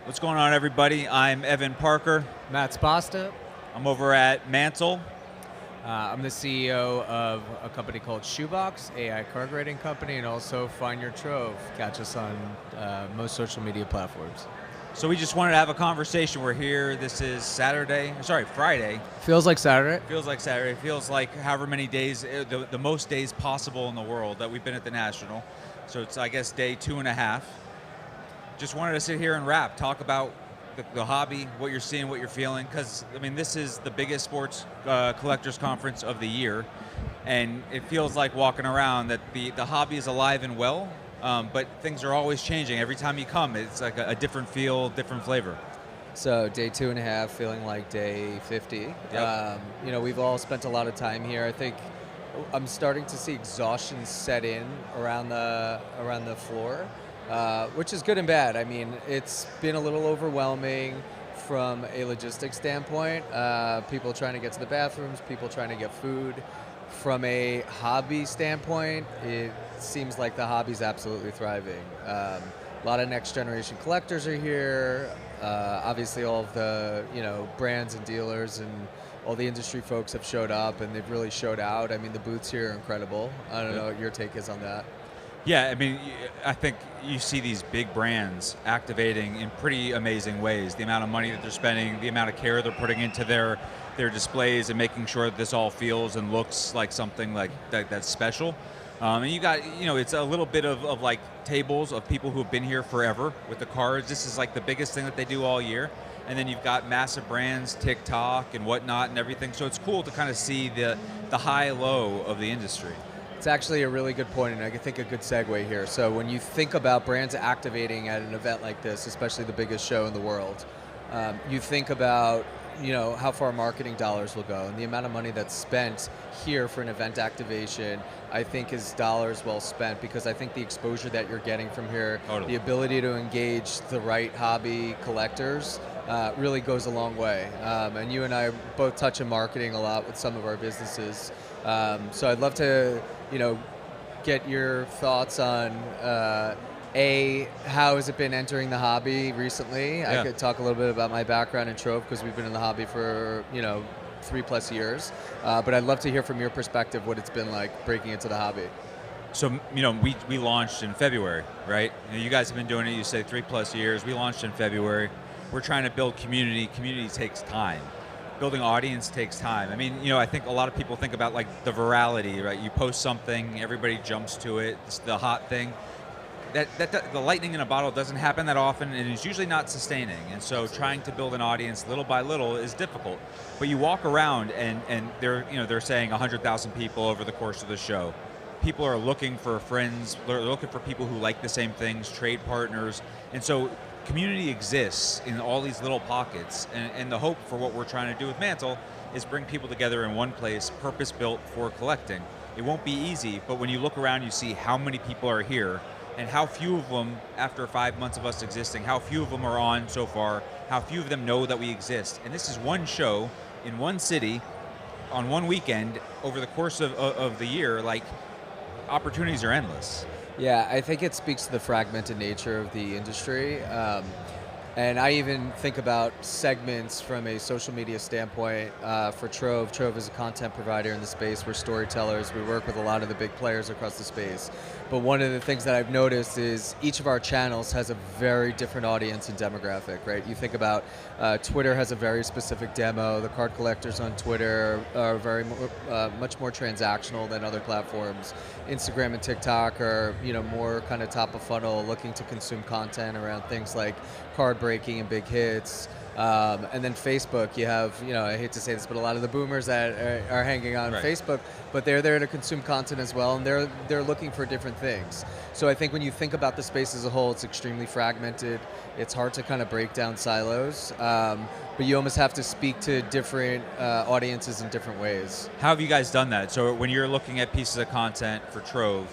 What's going on, everybody? I'm Evan Parker. Matt Spasta. I'm over at Mantle. I'm the CEO of a company called Shoebox, AI card grading company, and also Find Your Trove. Catch us on most social media platforms. So we just wanted to have a conversation. We're here. This is Friday. Feels like Saturday. Feels like Saturday. Feels like however many days, the most days possible in the world that we've been at the National. So it's, I guess, day 2.5. Just wanted to sit here and talk about the hobby, what you're seeing, what you're feeling, because I mean this is the biggest sports collectors conference of the year, and it feels like walking around that the hobby is alive and well, but things are always changing. Every time you come, it's like a different feel, different flavor. So day 2.5, feeling like day 50. Yep. We've all spent a lot of time here. I think I'm starting to see exhaustion set in around the floor. Which is good and bad. I mean, it's been a little overwhelming from a logistics standpoint. People trying to get to the bathrooms, people trying to get food. From a hobby standpoint, it seems like the hobby's absolutely thriving. A lot of next generation collectors are here. Obviously, all of the brands and dealers and all the industry folks have showed up, and they've really showed out. I mean, the booths here are incredible. I don't know what your take is on that. Yeah, I mean, I think you see these big brands activating in pretty amazing ways. The amount of money that they're spending, the amount of care they're putting into their displays and making sure that this all feels and looks like something like that's special. And you got, it's a little bit of like tables of people who have been here forever with the cards. This is like the biggest thing that they do all year. And then you've got massive brands, TikTok and whatnot and everything. So it's cool to kind of see the high-low of the industry. It's actually a really good point, and I think a good segue here. So when you think about brands activating at an event like this, especially the biggest show in the world, you think about how far marketing dollars will go, and the amount of money that's spent here for an event activation, I think is dollars well spent, because I think the exposure that you're getting from here, Totally. the ability to engage the right hobby collectors, really goes a long way. And you and I both touch on marketing a lot with some of our businesses. So I'd love to, get your thoughts on how has it been entering the hobby recently? Yeah. I could talk a little bit about my background in Trove, because we've been in the hobby for 3+ years. But I'd love to hear from your perspective what it's been like breaking into the hobby. So, we launched in February, right? You guys have been doing it, you say 3+ years. We launched in February. We're trying to build community. Community takes time. Building audience takes time. I mean, I think a lot of people think about like the virality, right? You post something, everybody jumps to it. It's the hot thing. That the lightning in a bottle doesn't happen that often, and it's usually not sustaining. And so, trying to build an audience little by little is difficult. But you walk around, and they're saying 100,000 people over the course of the show. People are looking for friends. They're looking for people who like the same things, trade partners, and so community exists in all these little pockets. And the hope for what we're trying to do with Mantle is bring people together in one place, purpose-built for collecting. It won't be easy, but when you look around, you see how many people are here, and how few of them, after 5 months of us existing, how few of them are on so far, how few of them know that we exist. And this is one show in one city on one weekend over the course of the year. Like, opportunities are endless. Yeah, I think it speaks to the fragmented nature of the industry. And I even think about segments from a social media standpoint for Trove. Trove is a content provider in the space. We're storytellers. We work with a lot of the big players across the space. But one of the things that I've noticed is each of our channels has a very different audience and demographic, right? You think about Twitter has a very specific demo. The card collectors on Twitter are much more transactional than other platforms. Instagram and TikTok are more kind of top of funnel, looking to consume content around things like card breaking and big hits. And then Facebook, you have, I hate to say this, but a lot of the boomers that are hanging on Right. Facebook, but they're there to consume content as well, and they're looking for different things. So I think when you think about the space as a whole, it's extremely fragmented. It's hard to kind of break down silos, but you almost have to speak to different audiences in different ways. How have you guys done that? So when you're looking at pieces of content for Trove,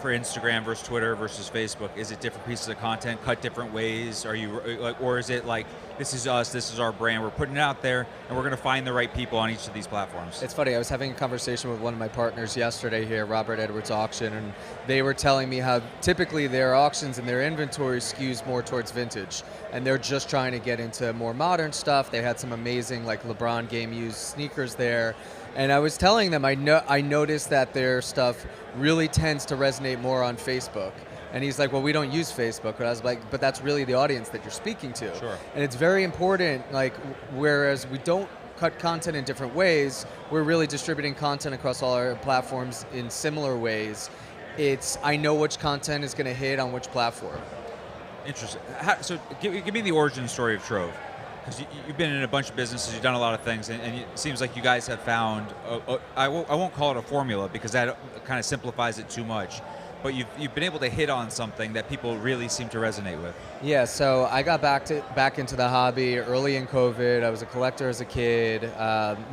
for Instagram versus Twitter versus Facebook, is it different pieces of content cut different ways? Are you like, or is it like, this is us, this is our brand, we're putting it out there, and we're going to find the right people on each of these platforms? It's funny, I was having a conversation with one of my partners yesterday here, Robert Edwards Auction, and they were telling me how typically their auctions and their inventory skews more towards vintage. and they're just trying to get into more modern stuff. They had some amazing like LeBron game used sneakers there. And I was telling them I noticed that their stuff really tends to resonate more on Facebook. And he's like, well, we don't use Facebook. But I was like, but that's really the audience that you're speaking to. Sure. And it's very important, like, whereas we don't cut content in different ways, we're really distributing content across all our platforms in similar ways. I know which content is going to hit on which platform. Interesting. So give me the origin story of Trove. Because you've been in a bunch of businesses, you've done a lot of things, and it seems like you guys have found, I won't call it a formula because that kind of simplifies it too much, but you've been able to hit on something that people really seem to resonate with. Yeah, so I got back into the hobby early in COVID. I was a collector as a kid.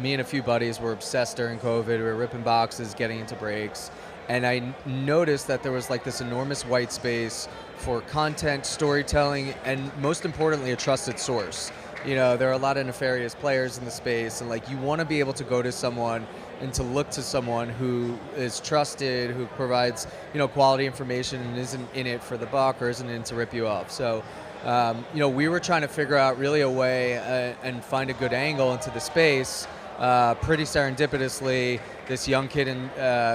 Me and a few buddies were obsessed during COVID. We were ripping boxes, getting into breaks, and I noticed that there was like this enormous white space for content, storytelling, and most importantly, a trusted source. You know, there are a lot of nefarious players in the space, and like you want to be able to go to someone and to look to someone who is trusted, who provides, you know, quality information and isn't in it for the buck or isn't in to rip you off. So, you know, we were trying to figure out really a way and find a good angle into the space. Pretty serendipitously, this young kid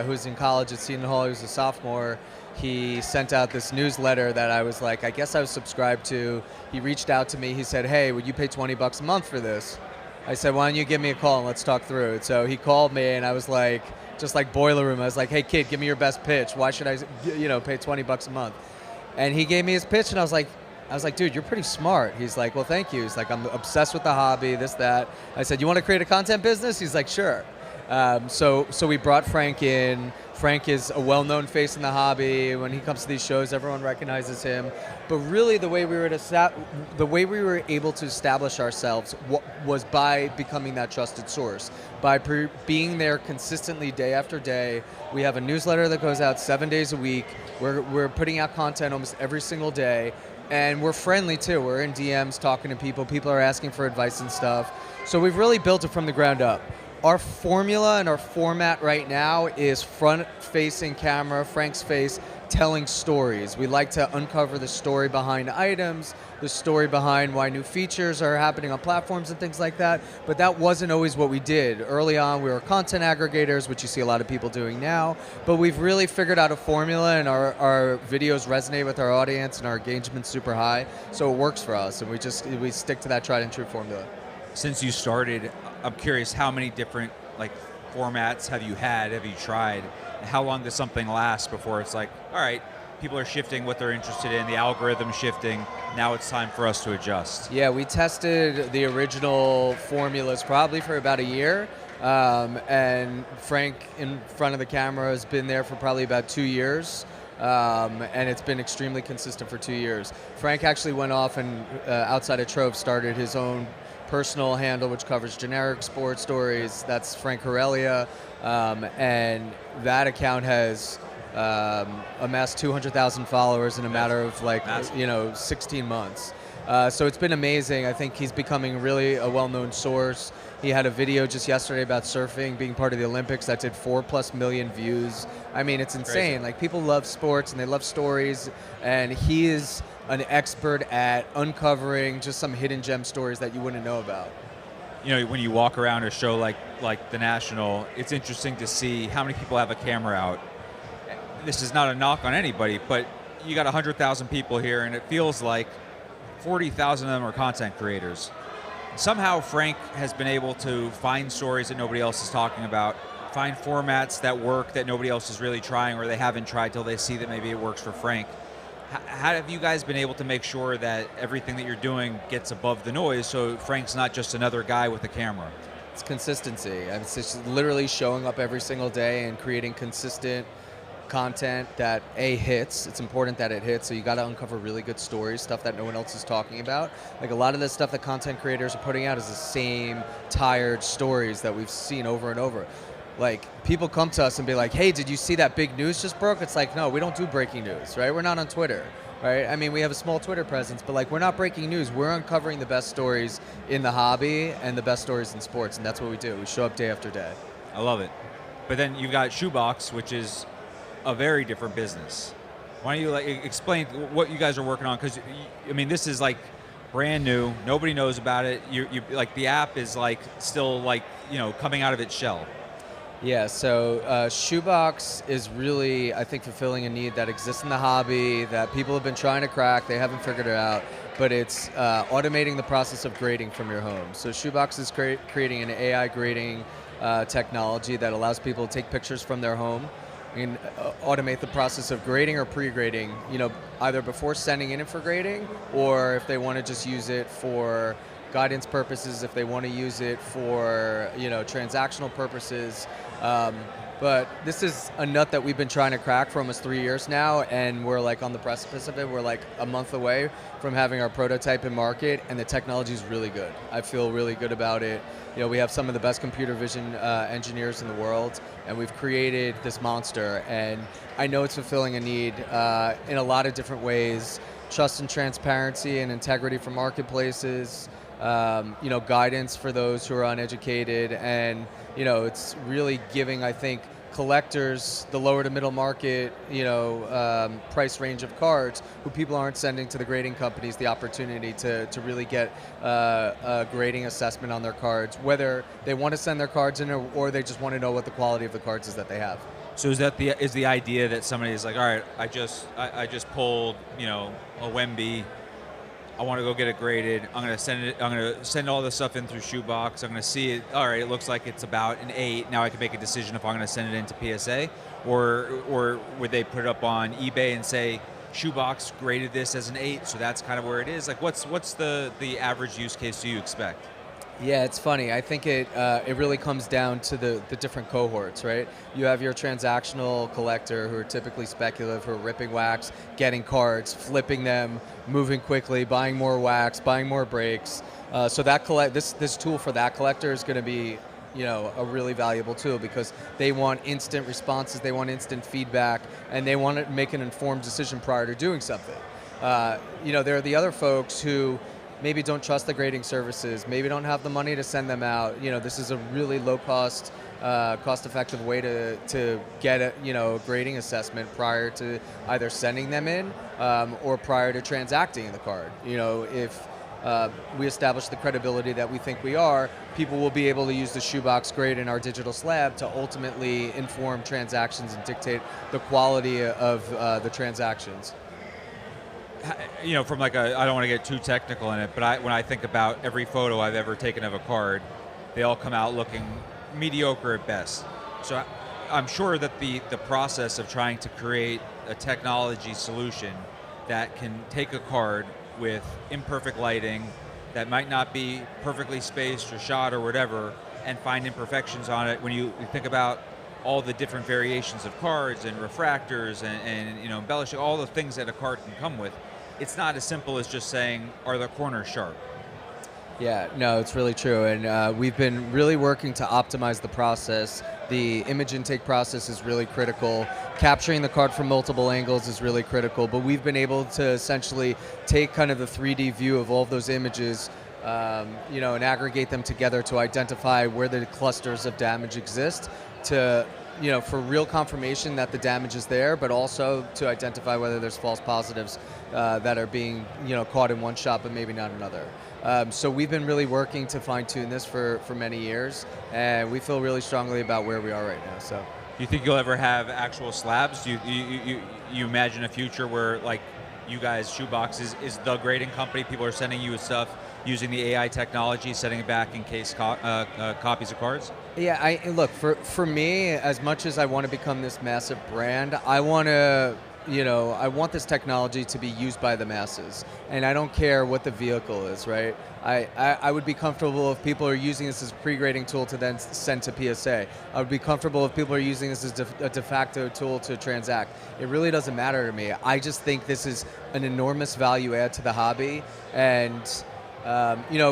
who's in college at Seton Hall, he was a sophomore, he sent out this newsletter that I was like, I guess I was subscribed to. He reached out to me, he said, hey, would you pay $20 a month for this? I said, why don't you give me a call and let's talk through it. So he called me and I was like, just like boiler room, I was like, hey kid, give me your best pitch. Why should I, you know, pay $20 a month? And he gave me his pitch and I was like, dude, you're pretty smart. He's like, well, thank you. He's like, I'm obsessed with the hobby, this, that. I said, you want to create a content business? He's like, sure. So we brought Frank in. Frank is a well-known face in the hobby. When he comes to these shows, everyone recognizes him. But really, the way we were able to establish ourselves was by becoming that trusted source, by being there consistently day after day. We have a newsletter that goes out 7 days a week. We're putting out content almost every single day. And we're friendly too. We're in DMs talking to people. People are asking for advice and stuff. So we've really built it from the ground up. Our formula and our format right now is front-facing camera, Frank's face, telling stories. We like to uncover the story behind items, the story behind why new features are happening on platforms and things like that. But that wasn't always what we did. Early on, we were content aggregators, which you see a lot of people doing now. But we've really figured out a formula, and our videos resonate with our audience, and our engagement's super high. So it works for us, and we stick to that tried and true formula. Since you started, I'm curious, how many different like formats have you tried? How long does something last before it's like, all right, people are shifting what they're interested in, the algorithm's shifting, now it's time for us to adjust? Yeah, we tested the original formulas probably for about a year, and Frank in front of the camera has been there for probably about 2 years. And it's been extremely consistent for 2 years. Frank actually went off and outside of Trove started his own personal handle, which covers generic sports stories. That's Frank Aurelia, and that account has amassed 200,000 followers in a matter of 16 months. So it's been amazing. I think he's becoming really a well-known source. He had a video just yesterday about surfing being part of the Olympics that did 4+ million views. I mean, it's insane. Crazy. Like, people love sports and they love stories, and he is an expert at uncovering just some hidden gem stories that you wouldn't know about. You know, when you walk around a show like the National, it's interesting to see how many people have a camera out. This is not a knock on anybody, but you got 100,000 people here, and it feels like 40,000 of them are content creators. Somehow Frank has been able to find stories that nobody else is talking about, find formats that work that nobody else is really trying, or they haven't tried till they see that maybe it works for Frank. How have you guys been able to make sure that everything that you're doing gets above the noise, so Frank's not just another guy with a camera? It's consistency. It's just literally showing up every single day and creating consistent content that hits. It's important that it hits, so you got to uncover really good stories, stuff that no one else is talking about. Like, a lot of the stuff that content creators are putting out is the same tired stories that we've seen over and over. Like, people come to us and be like, hey, did you see that big news just broke? It's like, no, we don't do breaking news, right? We're not on Twitter, right? I mean, we have a small Twitter presence, but like, we're not breaking news. We're uncovering the best stories in the hobby and the best stories in sports, and that's what we do. We show up day after day. I love it. But then you've got Shoebox, which is a very different business. Why don't you explain what you guys are working on? Because, I mean, this is like brand new. Nobody knows about it. You like the app is like still like coming out of its shell. Yeah, so Shoebox is really, I think, fulfilling a need that exists in the hobby that people have been trying to crack. They haven't figured it out, but it's automating the process of grading from your home. So Shoebox is creating an AI grading technology that allows people to take pictures from their home and automate the process of grading or pre-grading, either before sending in it for grading, or if they want to just use it for guidance purposes, if they want to use it for transactional purposes. But this is a nut that we've been trying to crack for almost 3 years now, and we're like on the precipice of it. We're like a month away from having our prototype in market, and the technology is really good. I feel really good about it. We have some of the best computer vision engineers in the world, and we've created this monster, and I know it's fulfilling a need in a lot of different ways. Trust and transparency and integrity for marketplaces, guidance for those who are uneducated, and it's really giving, I think, collectors, the lower to middle market, price range of cards, who people aren't sending to the grading companies, the opportunity to really get a grading assessment on their cards, whether they want to send their cards in or they just want to know what the quality of the cards is that they have. So is the idea that somebody is like, all right, I just pulled a Wemby. I want to go get it graded. I'm gonna send all this stuff in through Shoebox. I'm gonna see it. All right, it looks like it's about an 8. Now I can make a decision if I'm gonna send it into PSA, or would they put it up on eBay and say Shoebox graded this as an 8, so that's kind of where it is. Like, what's the average use case do you expect? Yeah, it's funny. I think it really comes down to the different cohorts, right? You have your transactional collector who are typically speculative, who are ripping wax, getting cards, flipping them, moving quickly, buying more wax, buying more breaks. So that this tool for that collector is going to be a really valuable tool because they want instant responses, they want instant feedback, and they want to make an informed decision prior to doing something. There are the other folks who maybe don't trust the grading services, maybe don't have the money to send them out. This is a really low cost, cost-effective way to get a grading assessment prior to either sending them in or prior to transacting the card. If we establish the credibility that we think we are, people will be able to use the Shoebox grade in our digital slab to ultimately inform transactions and dictate the quality of the transactions. From I don't want to get too technical in it, but when I think about every photo I've ever taken of a card, they all come out looking mediocre at best. So I'm sure that the process of trying to create a technology solution that can take a card with imperfect lighting, that might not be perfectly spaced or shot or whatever, and find imperfections on it, when you think about all the different variations of cards and refractors and embellishing, all the things that a card can come with, it's not as simple as just saying, are the corners sharp? Yeah, no, it's really true. And we've been really working to optimize the process. The image intake process is really critical. Capturing the card from multiple angles is really critical. But we've been able to essentially take kind of the 3D view of all of those images, and aggregate them together to identify where the clusters of damage exist to for real confirmation that the damage is there, but also to identify whether there's false positives that are being caught in one shot but maybe not another. So we've been really working to fine-tune this for many years, and we feel really strongly about where we are right now. So, do you think you'll ever have actual slabs? Do you imagine a future where, like, you guys, Shoebox is the grading company, people are sending you stuff using the AI technology, sending it back in case copies of cards? Yeah, look, for me, as much as I want to become this massive brand, I want to, I want this technology to be used by the masses, and I don't care what the vehicle is, right? I would be comfortable if people are using this as a pre-grading tool to then send to PSA. I would be comfortable if people are using this as a de facto tool to transact. It really doesn't matter to me. I just think this is an enormous value add to the hobby, and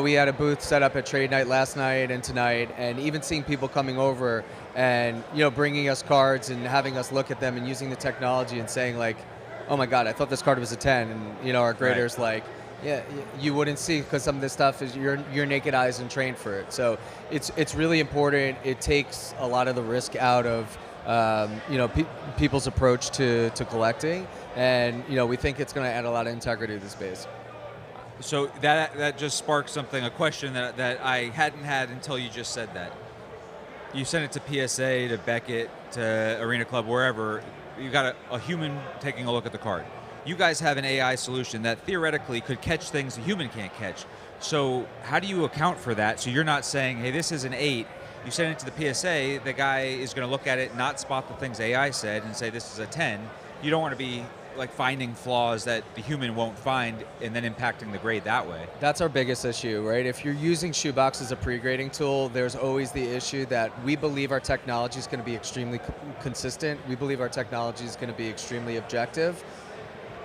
we had a booth set up at Trade Night last night and tonight, and even seeing people coming over and bringing us cards and having us look at them and using the technology and saying, like, oh my God, I thought this card was a 10, and our grader's like, yeah, you wouldn't see, because some of this stuff is your naked eyes and trained for it. So it's really important. It takes a lot of the risk out of people's approach to collecting, and we think it's going to add a lot of integrity to the space. So that just sparked something, a question that I hadn't had until you just said that. You sent it to PSA, to Beckett, to Arena Club, wherever. You got a human taking a look at the card. You guys have an AI solution that theoretically could catch things a human can't catch. So how do you account for that? So you're not saying, hey, this is an 8. You send it to the PSA, the guy is going to look at it, not spot the things AI said, and say this is a 10. You don't want to be like finding flaws that the human won't find and then impacting the grade that way. That's our biggest issue, right? If you're using Shoebox as a pre-grading tool, there's always the issue that we believe our technology is going to be extremely consistent. We believe our technology is going to be extremely objective.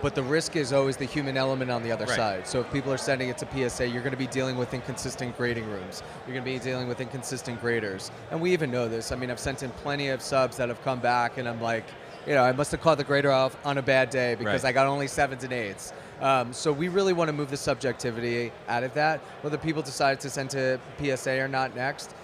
But the risk is always the human element on the other side. So if people are sending it to PSA, you're going to be dealing with inconsistent grading rooms. You're going to be dealing with inconsistent graders. And we even know this. I mean, I've sent in plenty of subs that have come back and I'm like, I must have caught the grader off on a bad day because I got only 7s and 8s. So we really want to move the subjectivity out of that. Whether people decide to send to PSA or not next,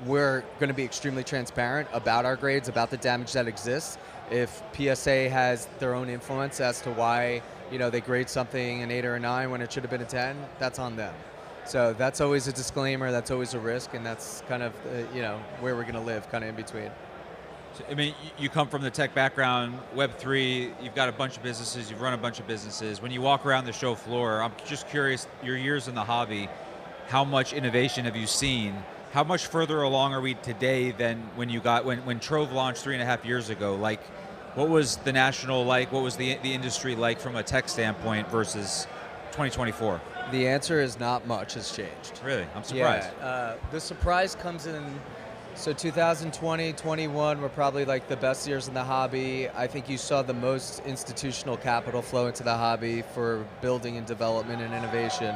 we're going to be extremely transparent about our grades, about the damage that exists. If PSA has their own influence as to why, they grade something an 8 or a 9 when it should have been a 10, that's on them. So that's always a disclaimer, that's always a risk, and that's kind of, where we're going to live, kind of in between. I mean, you come from the tech background, Web3, you've got a bunch of businesses, you've run a bunch of businesses. When you walk around the show floor, I'm just curious, your years in the hobby, how much innovation have you seen? How much further along are we today than when when Trove launched 3.5 years ago? Like, what was the National like? What was the industry like from a tech standpoint versus 2024? The answer is not much has changed. Really? I'm surprised. Yeah, the surprise comes in. So 2020, 21 were probably like the best years in the hobby. I think you saw the most institutional capital flow into the hobby for building and development and innovation.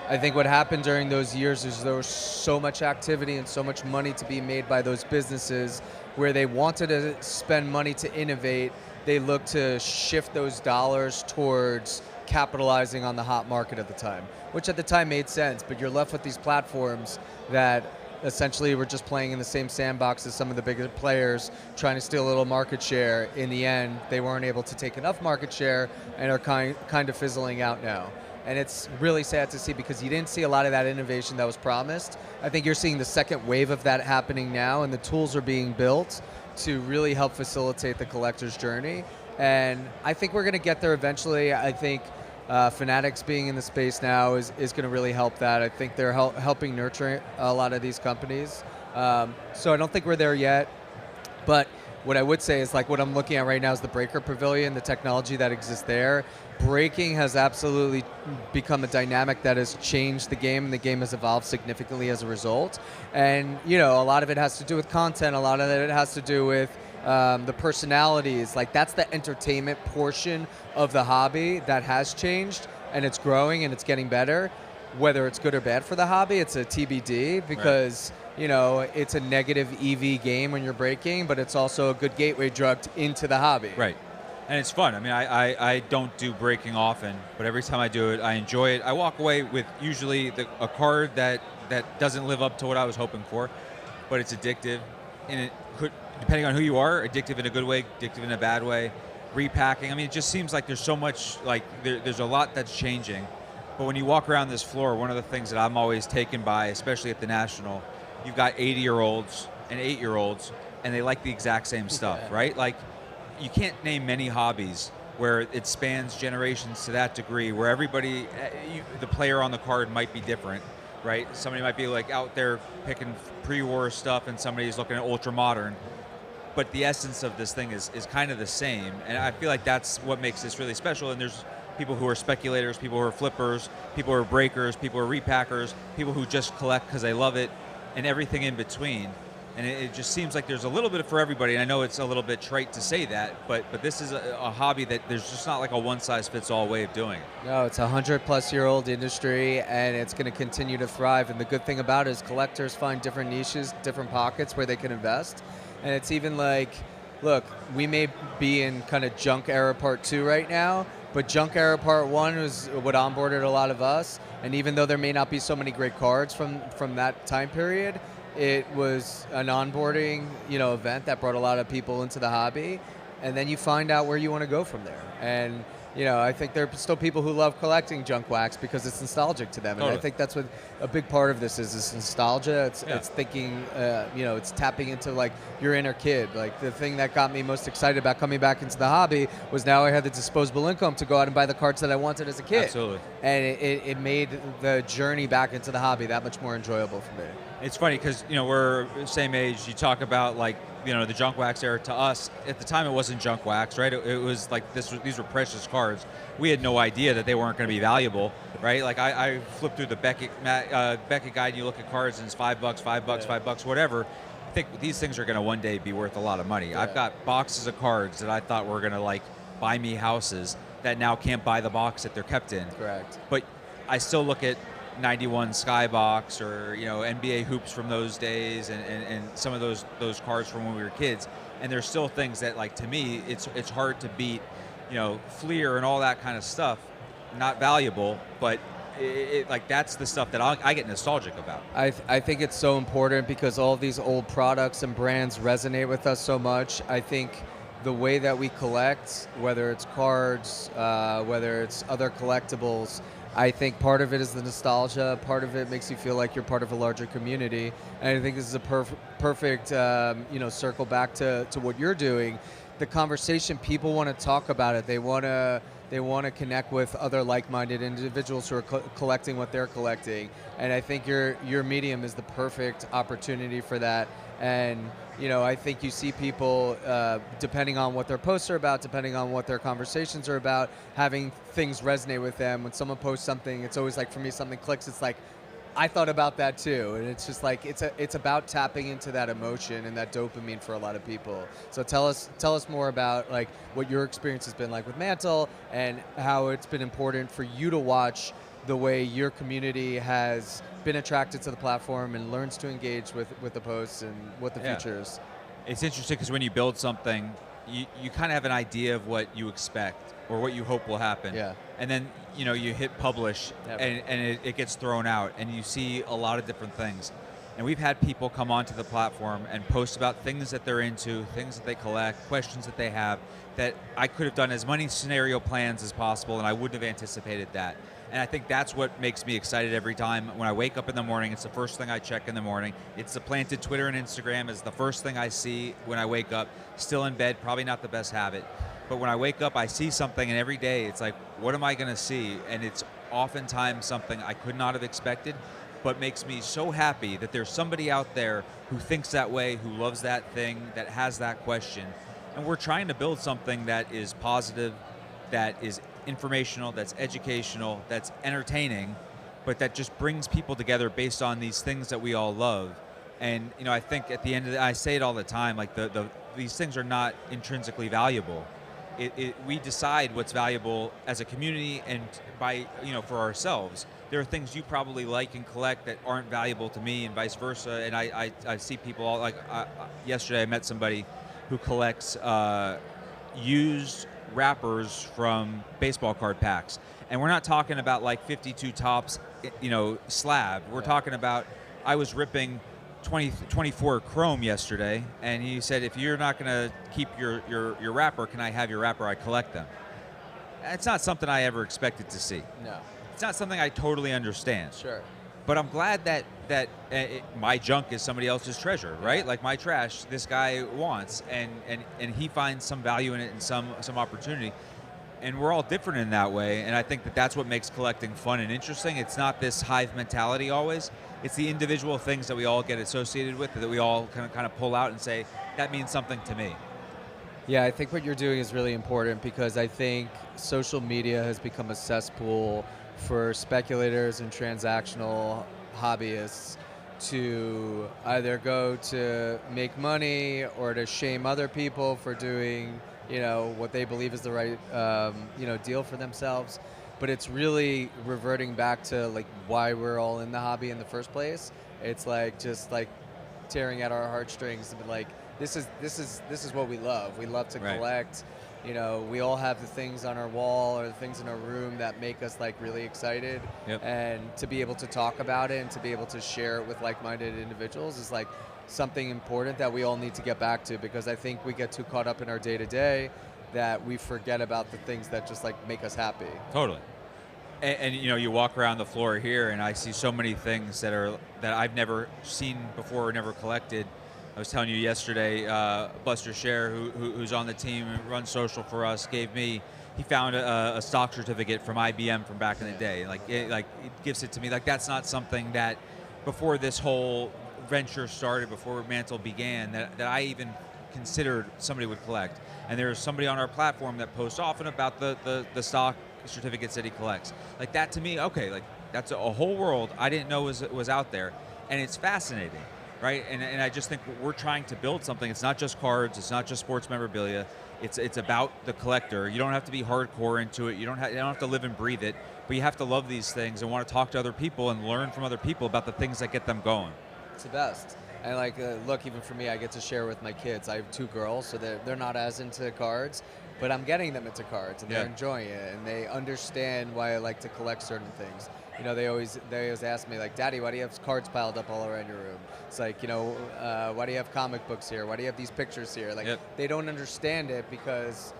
I think what happened during those years is there was so much activity and so much money to be made by those businesses where they wanted to spend money to innovate. They looked to shift those dollars towards capitalizing on the hot market at the time, which at the time made sense, but you're left with these platforms that essentially were just playing in the same sandbox as some of the bigger players, trying to steal a little market share. In the end, they weren't able to take enough market share and are kind of fizzling out now. And it's really sad to see because you didn't see a lot of that innovation that was promised. I think you're seeing the second wave of that happening now, and the tools are being built to really help facilitate the collector's journey. And I think we're going to get there eventually. I think Fanatics being in the space now is going to really help that. I think they're helping nurture a lot of these companies. So I don't think we're there yet. But what I would say is like what I'm looking at right now is the Breaker Pavilion, the technology that exists there. Breaking has absolutely become a dynamic that has changed the game, and the game has evolved significantly as a result. And a lot of it has to do with content, a lot of it has to do with the personalities. Like that's the entertainment portion of the hobby that has changed, and it's growing and it's getting better. Whether it's good or bad for the hobby, it's a TBD because it's a negative EV game when you're breaking, but it's also a good gateway drug into the hobby. Right. And it's fun. I mean, I don't do breaking often, but every time I do it, I enjoy it. I walk away with usually a card that doesn't live up to what I was hoping for, but it's addictive. And it could, depending on who you are, addictive in a good way, addictive in a bad way. Repacking. I mean, it just seems like there's so much, like there's a lot that's changing. But when you walk around this floor, one of the things that I'm always taken by, especially at the National, you've got 80-year-olds and 8-year-olds, and they like the exact same stuff, right? Like, you can't name many hobbies where it spans generations to that degree, where everybody, the player on the card might be different, right? Somebody might be like out there picking pre-war stuff and somebody's looking at ultra modern, but the essence of this thing is kind of the same. And I feel like that's what makes this really special. And there's people who are speculators, people who are flippers, people who are breakers, people who are repackers, people who just collect because they love it, and everything in between. And it just seems like there's a little bit for everybody. And I know it's a little bit trite to say that, but this is a hobby that there's just not like a one-size-fits-all way of doing it. No, it's a 100-plus-year-old industry, and it's going to continue to thrive. And the good thing about it is collectors find different niches, different pockets where they can invest. And it's even like, look, we may be in kind of junk era part 2 right now, but junk era part 1 was what onboarded a lot of us. And even though there may not be so many great cards from that time period, it was an onboarding, event that brought a lot of people into the hobby, and then you find out where you want to go from there. And I think there are still people who love collecting junk wax because it's nostalgic to them, and I Totally. think that's what a big part of this is nostalgia. Yeah. It's thinking, it's tapping into like your inner kid. Like the thing that got me most excited about coming back into the hobby was now I had the disposable income to go out and buy the cards that I wanted as a kid. Absolutely. And it made the journey back into the hobby that much more enjoyable for me. It's funny because we're the same age. You talk about like the junk wax era. To us at the time, it wasn't junk wax, right? It was like these were precious cards. We had no idea that they weren't going to be valuable, right? Like I flipped through the Beckett guide. And you look at cards and it's $5, $5, whatever. I think these things are going to one day be worth a lot of money. Yeah. I've got boxes of cards that I thought were going to like buy me houses that now can't buy the box that they're kept in. Correct. But I still look at 91 Skybox or NBA hoops from those days and some of those cards from when we were kids, and there's still things that, like, to me it's hard to beat. Fleer and all that kind of stuff, not valuable, but like that's the stuff that I get nostalgic about. I think it's so important because all of these old products and brands resonate with us so much. I think the way that we collect, whether it's cards, whether it's other collectibles, I think part of it is the nostalgia. Part of it makes you feel like you're part of a larger community. And I think this is a perfect circle back to what you're doing. The conversation, people want to talk about it. They want to connect with other like-minded individuals who are collecting what they're collecting. And I think your medium is the perfect opportunity for that. And I think you see people, depending on what their posts are about, depending on what their conversations are about, having things resonate with them. When someone posts something, it's always like, for me, something clicks, it's like, I thought about that too. And it's just like, it's about tapping into that emotion and that dopamine for a lot of people. So tell us more about like what your experience has been like with Mantle and how it's been important for you to watch the way your community has been attracted to the platform and learns to engage with the posts and what the future is. It's interesting because when you build something, you kind of have an idea of what you expect or what you hope will happen. Yeah. And then you hit publish and it gets thrown out and you see a lot of different things. And we've had people come onto the platform and post about things that they're into, things that they collect, questions that they have, that I could have done as many scenario plans as possible and I wouldn't have anticipated that. And I think that's what makes me excited every time. When I wake up in the morning, it's the first thing I check in the morning. It's the planted Twitter and Instagram is the first thing I see when I wake up. Still in bed, probably not the best habit. But when I wake up, I see something, and every day it's like, what am I going to see? And it's oftentimes something I could not have expected, but makes me so happy that there's somebody out there who thinks that way, who loves that thing, that has that question. And we're trying to build something that is positive, that is informational, that's educational, that's entertaining, but that just brings people together based on these things that we all love. And I think at the end of I say it all the time, like these things are not intrinsically valuable. We decide what's valuable as a community and by for ourselves. There are things you probably like and collect that aren't valuable to me, and vice versa. And I see people all like yesterday I met somebody who collects used wrappers from baseball card packs, and we're not talking about like 52 tops, slab. We're talking about I was ripping 24 chrome yesterday, and he said, if you're not going to keep your wrapper, can I have your wrapper? I collect them. It's not something I ever expected to see. No. It's not something I totally understand. Sure. But I'm glad that my junk is somebody else's treasure, right? Like my trash, this guy wants, and he finds some value in it and some opportunity. And we're all different in that way, and I think that's what makes collecting fun and interesting. It's not this hive mentality always. It's the individual things that we all get associated with that we all kind of pull out and say, that means something to me. Yeah, I think what you're doing is really important because I think social media has become a cesspool for speculators and transactional hobbyists to either go to make money or to shame other people for doing what they believe is the right deal for themselves. But it's really reverting back to like why we're all in the hobby in the first place. It's like just like tearing at our heartstrings and be like, this is what we love. We love to collect. We all have the things on our wall or the things in our room that make us like really excited. Yep. And to be able to talk about it and to be able to share it with like-minded individuals is like something important that we all need to get back to, because I think we get too caught up in our day-to-day that we forget about the things that just like make us happy. Totally. And you walk around the floor here, and I see so many things that I've never seen before or never collected. I was telling you yesterday, Buster Scher, who's on the team and runs social for us, he found a stock certificate from IBM from back in the day. It gives it to me. Like, that's not something that before this whole venture started, before Mantle began, that I even considered somebody would collect. And there's somebody on our platform that posts often about the stock certificates that he collects. Like, that to me, okay, like that's a whole world I didn't know was out there, and it's fascinating, right? And I just think we're trying to build something. It's not just cards, it's not just sports memorabilia. It's about the collector. You don't have to be hardcore into it. You don't have to live and breathe it, but you have to love these things and want to talk to other people and learn from other people about the things that get them going. It's the best. And look, even for me, I get to share with my kids. I have 2 girls, so they're not as into cards, but I'm getting them into cards, and they're enjoying it, and they understand why I like to collect certain things. They always ask me, like, Daddy, why do you have cards piled up all around your room? It's like, why do you have comic books here? Why do you have these pictures here? Like, they don't understand it because,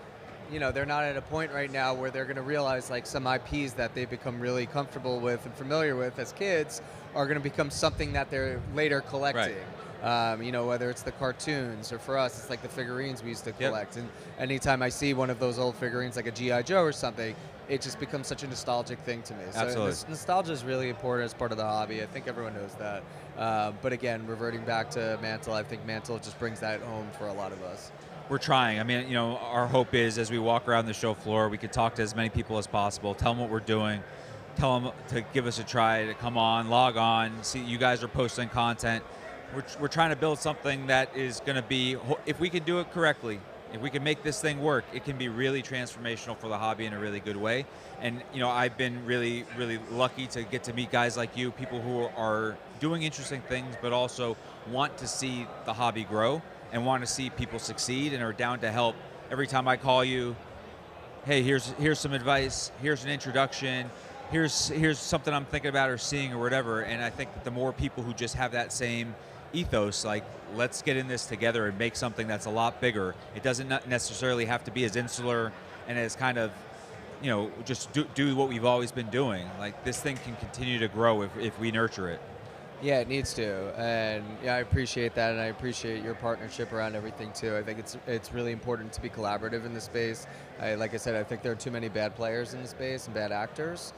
they're not at a point right now where they're going to realize, like, some IPs that they've become really comfortable with and familiar with as kids are going to become something that they're later collecting. Right. Whether it's the cartoons, or for us, it's like the figurines we used to collect. And anytime I see one of those old figurines, like a G.I. Joe or something, it just becomes such a nostalgic thing to me. Absolutely. So nostalgia is really important as part of the hobby. I think everyone knows that. But again, reverting back to Mantle, I think Mantle just brings that home for a lot of us. We're trying. I mean, our hope is as we walk around the show floor, we could talk to as many people as possible, tell them what we're doing, tell them to give us a try, to come on, log on, see you guys are posting content. We're trying to build something that is going to be, if we can do it correctly, if we can make this thing work, it can be really transformational for the hobby in a really good way. And I've been really, really lucky to get to meet guys like you, people who are doing interesting things, but also want to see the hobby grow and want to see people succeed and are down to help. Every time I call you, hey, here's some advice, here's an introduction, here's something I'm thinking about or seeing or whatever. And I think that the more people who just have that same ethos, like, let's get in this together and make something that's a lot bigger. It doesn't necessarily have to be as insular and as kind of, just do what we've always been doing. Like, this thing can continue to grow if we nurture it. Yeah, it needs to, and I appreciate that, and I appreciate your partnership around everything too. I think it's really important to be collaborative in the space. Like I said, I think there are too many bad players in the space and bad actors,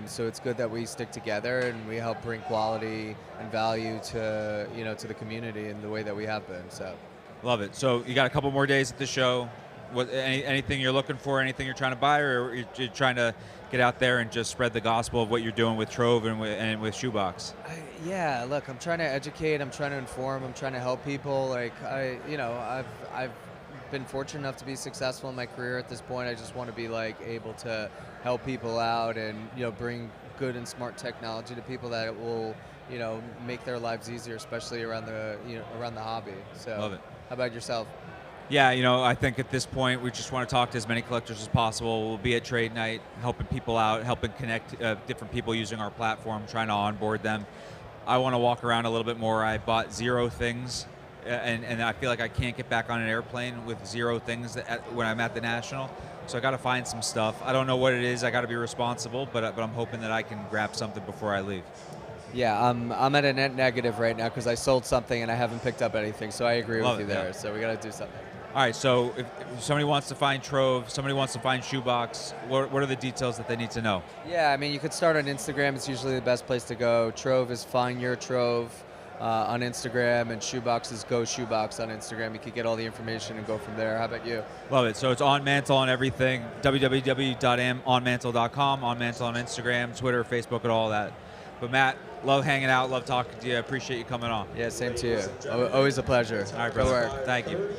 so it's good that we stick together and we help bring quality and value to to the community in the way that we have been. So, love it. So you got a couple more days at the show. Anything you're looking for? Anything you're trying to buy, or you're trying to get out there and just spread the gospel of what you're doing with Trove and with Shoebox? Yeah, look, I'm trying to educate, I'm trying to inform, I'm trying to help people. Like, I've been fortunate enough to be successful in my career at this point. I just want to be able to help people out and bring good and smart technology to people that will make their lives easier, especially around the around the hobby. So, love it. How about yourself? Yeah, I think at this point we just want to talk to as many collectors as possible. We'll be at trade night, helping people out, helping connect different people using our platform, trying to onboard them. I want to walk around a little bit more. I bought 0 things, and I feel like I can't get back on an airplane with 0 things when I'm at the National. So I got to find some stuff. I don't know what it is. I got to be responsible, but I'm hoping that I can grab something before I leave. Yeah, I'm at a net negative right now because I sold something and I haven't picked up anything. So I agree with you there. Yeah. So we got to do something. All right, so if somebody wants to find Trove, somebody wants to find Shoebox, what are the details that they need to know? Yeah, I mean, you could start on Instagram. It's usually the best place to go. Trove is Find Your Trove on Instagram, and Shoebox is Go Shoebox on Instagram. You could get all the information and go from there. How about you? Love it. So it's On Mantle on everything, www.onmantle.com, On Mantle on Instagram, Twitter, Facebook, and all that. But Matt, love hanging out, love talking to you. I appreciate you coming on. Yeah, same to you. Always a pleasure. All right, brother. Thank you.